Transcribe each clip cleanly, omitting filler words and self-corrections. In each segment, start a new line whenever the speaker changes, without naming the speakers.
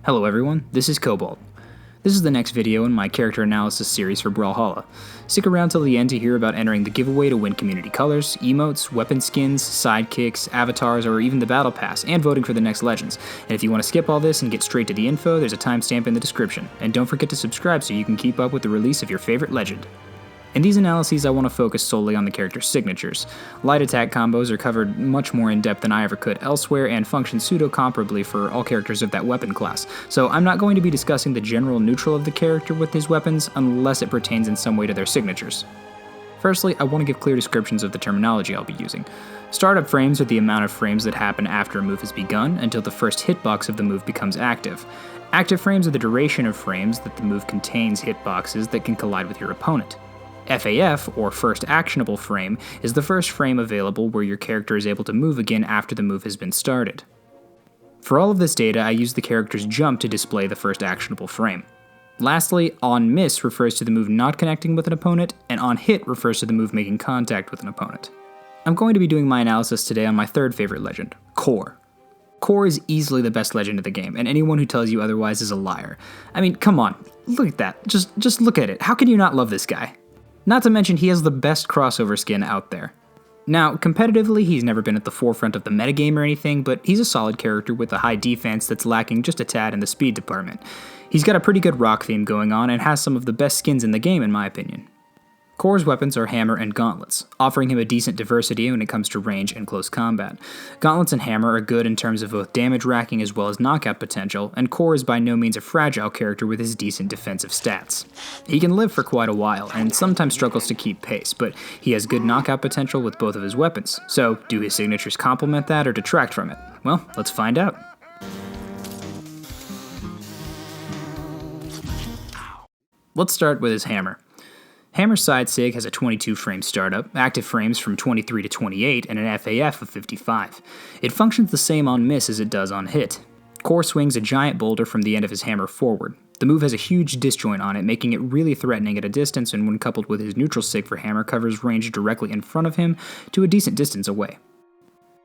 Hello everyone, this is Cobalt. This is the next video in my character analysis series for Brawlhalla. Stick around till the end to hear about entering the giveaway to win community colors, emotes, weapon skins, sidekicks, avatars, or even the battle pass, and voting for the next legends. And if you want to skip all this and get straight to the info, there's a timestamp in the description. And don't forget to subscribe so you can keep up with the release of your favorite legend. In these analyses, I want to focus solely on the character's signatures. Light attack combos are covered much more in depth than I ever could elsewhere and function pseudo-comparably for all characters of that weapon class, so I'm not going to be discussing the general neutral of the character with his weapons unless it pertains in some way to their signatures. Firstly, I want to give clear descriptions of the terminology I'll be using. Startup frames are the amount of frames that happen after a move has begun until the first hitbox of the move becomes active. Active frames are the duration of frames that the move contains hitboxes that can collide with your opponent. FAF, or First Actionable Frame, is the first frame available where your character is able to move again after the move has been started. For all of this data, I use the character's jump to display the first actionable frame. Lastly, on miss refers to the move not connecting with an opponent, and on hit refers to the move making contact with an opponent. I'm going to be doing my analysis today on my third favorite legend, Kor. Kor is easily the best legend of the game, and anyone who tells you otherwise is a liar. I mean, come on, look at that, just look at it, how can you not love this guy? Not to mention, he has the best crossover skin out there. Now, competitively, he's never been at the forefront of the metagame or anything, but he's a solid character with a high defense that's lacking just a tad in the speed department. He's got a pretty good rock theme going on and has some of the best skins in the game in my opinion. Kor's weapons are Hammer and Gauntlets, offering him a decent diversity when it comes to range and close combat. Gauntlets and Hammer are good in terms of both damage racking as well as knockout potential, and Kor is by no means a fragile character with his decent defensive stats. He can live for quite a while, and sometimes struggles to keep pace, but he has good knockout potential with both of his weapons. So, do his signatures complement that or detract from it? Well, let's find out. Let's start with his Hammer. Hammer's side sig has a 22 frame startup, active frames from 23 to 28, and an FAF of 55. It functions the same on miss as it does on hit. Kor swings a giant boulder from the end of his hammer forward. The move has a huge disjoint on it, making it really threatening at a distance, and when coupled with his neutral sig for hammer, covers range directly in front of him to a decent distance away.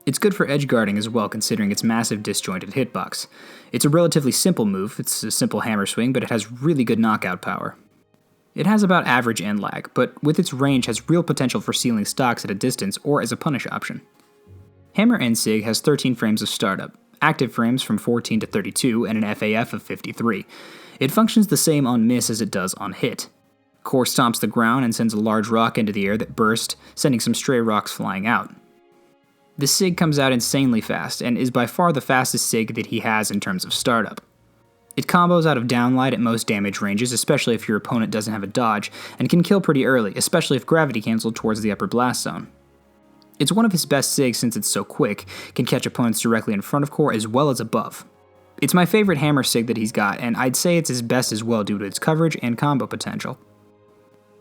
It's good for edge guarding as well, considering its massive disjointed hitbox. It's a relatively simple move, it's a simple hammer swing, but it has really good knockout power. It has about average end lag, but with its range has real potential for sealing stocks at a distance or as a punish option. Hammer end sig has 13 frames of startup, active frames from 14 to 32, and an FAF of 53. It functions the same on miss as it does on hit. Kor stomps the ground and sends a large rock into the air that bursts, sending some stray rocks flying out. The sig comes out insanely fast, and is by far the fastest sig that he has in terms of startup. It combos out of downlight at most damage ranges, especially if your opponent doesn't have a dodge, and can kill pretty early, especially if gravity canceled towards the upper blast zone. It's one of his best sigs since it's so quick, can catch opponents directly in front of Kor as well as above. It's my favorite hammer sig that he's got, and I'd say it's his best as well due to its coverage and combo potential.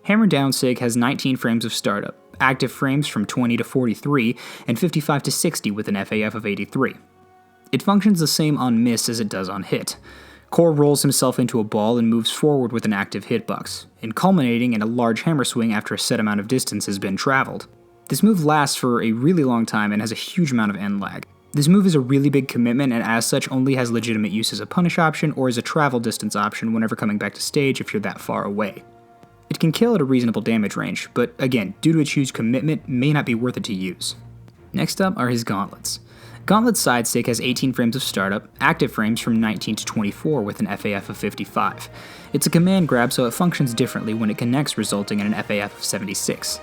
Hammer down sig has 19 frames of startup, active frames from 20 to 43, and 55 to 60 with an FAF of 83. It functions the same on miss as it does on hit. Kor rolls himself into a ball and moves forward with an active hitbox, and culminating in a large hammer swing after a set amount of distance has been traveled. This move lasts for a really long time and has a huge amount of end lag. This move is a really big commitment and as such only has legitimate use as a punish option or as a travel distance option whenever coming back to stage if you're that far away. It can kill at a reasonable damage range, but again, due to its huge commitment, may not be worth it to use. Next up are his Gauntlets. Gauntlet's side stick has 18 frames of startup, active frames from 19 to 24 with an FAF of 55. It's a command grab so it functions differently when it connects, resulting in an FAF of 76.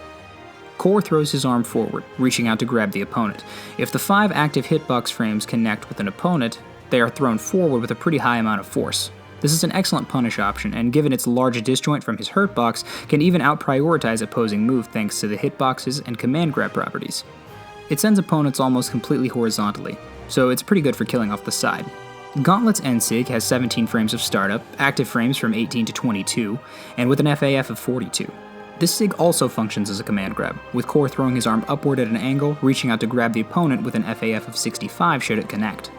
Kor throws his arm forward, reaching out to grab the opponent. If the 5 active hitbox frames connect with an opponent, they are thrown forward with a pretty high amount of force. This is an excellent punish option, and given its large disjoint from his hurtbox, can even out-prioritize opposing move thanks to the hitboxes and command grab properties. It sends opponents almost completely horizontally, so it's pretty good for killing off the side. Gauntlet's end sig has 17 frames of startup, active frames from 18 to 22, and with an FAF of 42. This sig also functions as a command grab, with Kor throwing his arm upward at an angle, reaching out to grab the opponent with an FAF of 65 should it connect.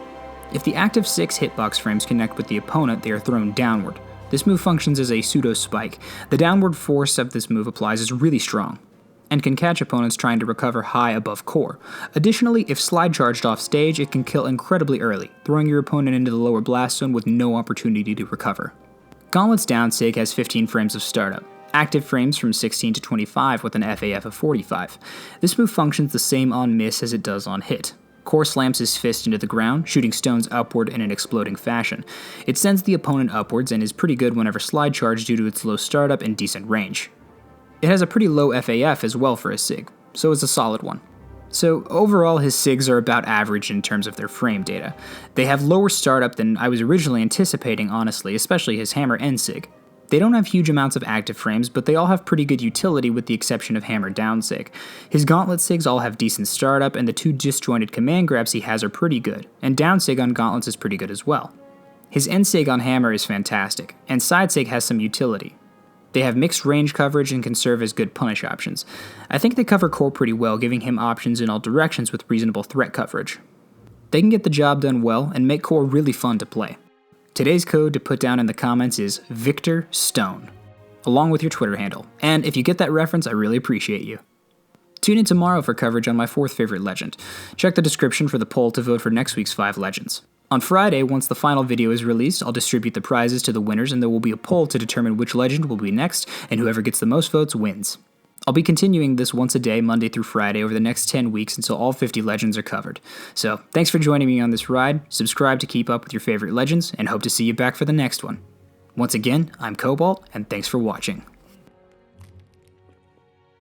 If the active 6 hitbox frames connect with the opponent, they are thrown downward. This move functions as a pseudo spike. The downward force of this move applies is really strong. and can catch opponents trying to recover high above Kor. Additionally, if slide charged off stage, it can kill incredibly early, throwing your opponent into the lower blast zone with no opportunity to recover. Gauntlets down sig has 15 frames of startup, active frames from 16 to 25 with an FAF of 45. This move functions the same on miss as it does on hit. Kor slams his fist into the ground, shooting stones upward in an exploding fashion. It sends the opponent upwards and is pretty good whenever slide charged due to its low startup and decent range. It has a pretty low FAF as well for a sig, so it's a solid one. So overall, his SIGs are about average in terms of their frame data. They have lower startup than I was originally anticipating, honestly, especially his hammer and SIG. They don't have huge amounts of active frames, but they all have pretty good utility with the exception of hammer down sig. His gauntlet SIGs all have decent startup, and the 2 disjointed command grabs he has are pretty good, and down sig on gauntlets is pretty good as well. His end sig on hammer is fantastic, and side sig has some utility. They have mixed range coverage and can serve as good punish options. I think they cover Kor pretty well, giving him options in all directions with reasonable threat coverage. They can get the job done well and make Kor really fun to play. Today's code to put down in the comments is Victor Stone, along with your Twitter handle, and if you get that reference, I really appreciate you. Tune in tomorrow for coverage on my 4th favorite legend. Check the description for the poll to vote for next week's 5 legends. On Friday, once the final video is released, I'll distribute the prizes to the winners and there will be a poll to determine which legend will be next, and whoever gets the most votes wins. I'll be continuing this once a day, Monday through Friday, over the next 10 weeks until all 50 legends are covered. So, thanks for joining me on this ride, subscribe to keep up with your favorite legends, and hope to see you back for the next one. Once again, I'm Cobalt, and thanks for watching.